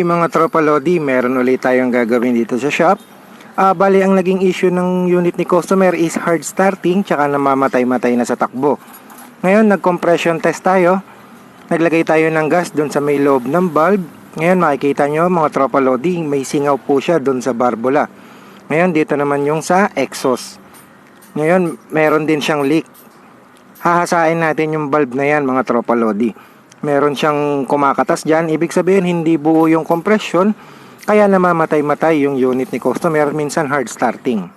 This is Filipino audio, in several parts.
mga tropa Lodi, meron ulit tayong gagawin dito sa shop. Bali ang naging issue ng unit ni customer is hard starting tsaka namamatay-matay na sa takbo. Ngayon nag-compression test tayo. Naglagay tayo ng gas doon sa may loob ng bulb. Ngayon makikita nyo mga tropa Lodi, may singaw po siya doon sa barbola. Ngayon dito naman yung sa exhaust. Ngayon meron din siyang leak. Hahasain natin yung bulb na yan mga tropa Lodi. Meron siyang kumakatas dyan. Ibig sabihin hindi buo yung compression, kaya namamatay-matay yung unit ni customer, minsan hard starting.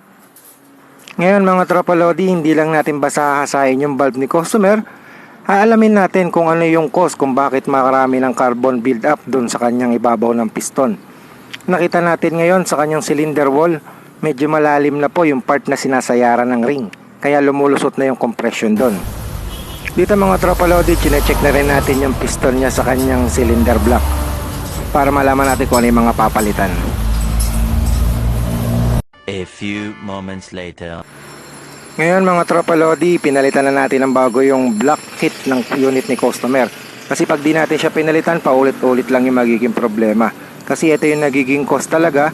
Ngayon mga tropa Lodi, hindi lang natin basta hahasain yung bulb ni customer. Aalamin natin kung ano yung cause kung bakit marami ng carbon build up dun sa kanyang ibabaw ng piston. Nakita natin ngayon sa kanyang cylinder wall, medyo malalim na po yung part na sinasayaran ng ring, kaya lumulusot na yung compression dun. Dito mga tropa Lodi, chinecheck na rin natin yung piston niya sa kanyang cylinder block para malaman natin kung ano yung mga papalitan. A few moments later. Ngayon mga tropa Lodi, pinalitan na natin ng bago yung block kit ng unit ni customer. Kasi pag di natin siya pinalitan, paulit-ulit lang yung magiging problema. Kasi ito yung nagiging cost talaga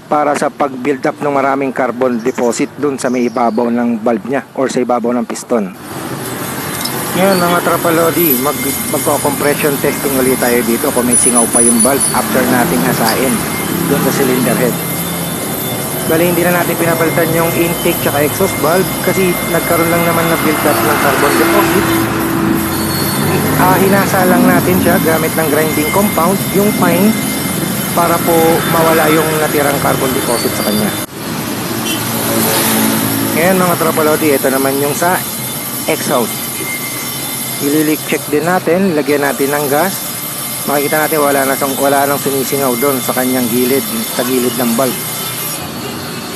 para sa pag-build up ng maraming carbon deposit dun sa may ibabaw ng bulb niya or sa ibabaw ng piston. Ngayon mga tropa Lodi, magko-compression testing ulit tayo dito kung may singaw pa yung bulb after nating hasain doon sa cylinder head. Bali hindi na natin pinapalitan yung intake tsaka exhaust valve kasi nagkaroon lang naman na build up ng carbon deposit. Hinasa lang natin siya gamit ng grinding compound, yung fine, para po mawala yung natirang carbon deposit sa kanya. Ngayon mga tropa Lodi, ito naman yung sa exhaust. I-leak check din natin, lagyan natin ng gas. Makikita natin wala nang sinisingaw doon sa kanyang gilid, sa gilid ng bulb.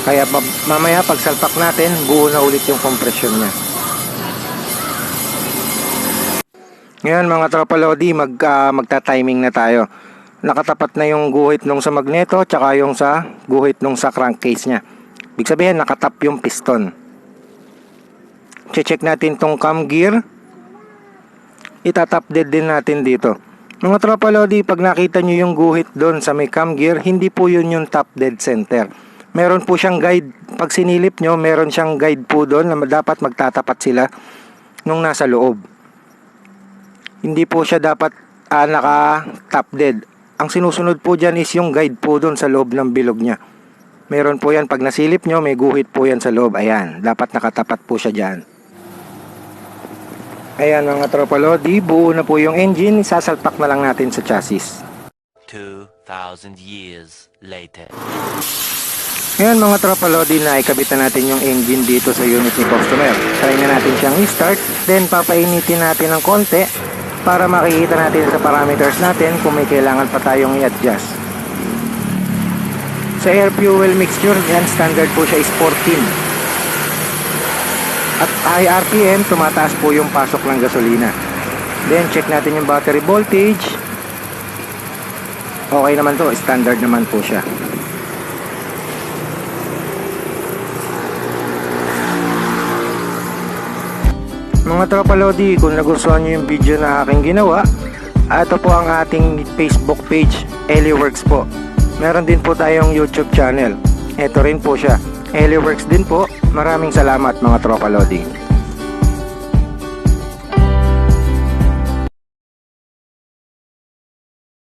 Kaya mamaya pag salpak natin, buo na ulit yung compression niya. Ngayon mga tropa Lodi, magta-timing na tayo. Nakatapat na yung guhit nung sa magneto tsaka yung sa guhit nung sa crankcase niya. Ibig sabihin nakatap yung piston. Check natin tong cam gear. Itatap dead din natin dito. Mga tropa Lodi, pag nakita nyo yung guhit doon sa may cam gear, hindi po yun yung top dead center. Meron po siyang guide. Pag sinilip nyo, meron siyang guide po doon na dapat magtatapat sila nung nasa loob. Hindi po siya dapat naka top dead. Ang sinusunod po dyan is yung guide po doon sa loob ng bilog niya. Meron po yan, pag nasilip nyo, may guhit po yan sa loob. Ayan, dapat nakatapat po siya dyan. Ayan mga tropa Lodi, buo na po yung engine, sasalpak na lang natin sa chassis. 2,000 years later. Ngayon mga tropa Lodi, na ikabit na natin yung engine dito sa unit ni customer. Try na natin siyang i-start, then papainitin natin ng konti para makikita natin sa parameters natin kung may kailangan pa tayong i-adjust. Sa air fuel mixture, yan standard po siya is 14. At high RPM, tumataas po yung pasok ng gasolina. Then check natin yung battery voltage. Okay naman to, standard naman po siya. Mga tropa Lodi, kung nagustuhan nyo yung video na aking ginawa, ito po ang ating Facebook page, Heliworks po. Meron din po tayong YouTube channel. Ito rin po siya, Heliworks din po. Maraming salamat mga tropa Lodi.